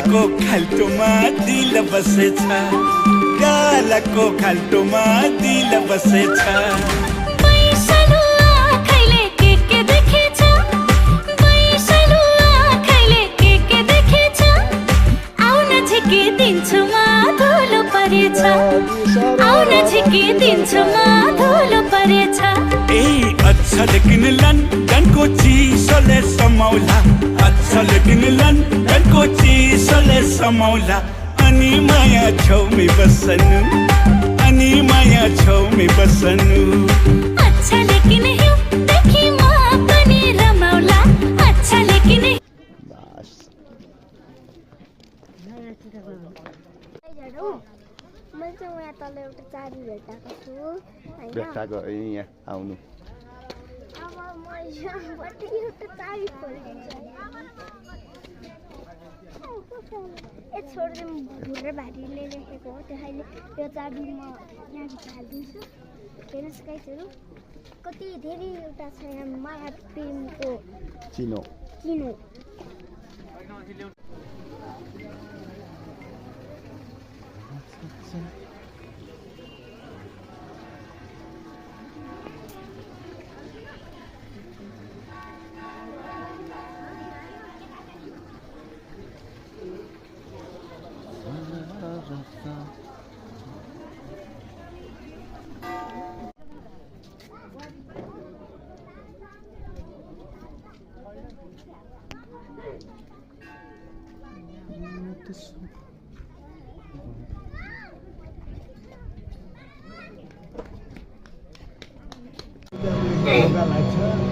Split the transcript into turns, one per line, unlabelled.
गालाको खाल्टोमा दिल बसेछ गालाको खाल्टोमा दिल बसेछ
बैसलो आँखैले के देखेछ बैसलो आँखैले के देखेछ आउन झिकिदिन्छु म धुलो परेछ आउन झिकिदिन्छु म धुलो परेछ
ए अच्छा लेकिन लन्डनको चिसोले समाउला अच्छा लेकिन लन्डनको चिसोले समाउला अनि माया छेउमै बस्नु अनि माया छेउमै बस्नु
अच्छा लेकिन हिउँदेखि म पनि रमाउला अच्छा लेकिन
बस
मैले चाहिँ यहाँ तल एउटा चाबी भेटाएको छु होइन
भेटाएको यहाँ आउनु
अब म यहाँबाट एउटा चाबी खोलिदिन्छु ए छोडिदिउँ भुरे भारीले लेखेको हो त्यसैले त्यो चाबी म यहाँभित्र हालिदिन्छु हेर्नुहोस् गाइजहरू कति धेरै एउटा छ यहाँ माया प्रेमको
चिनो
किनो
लाग्छ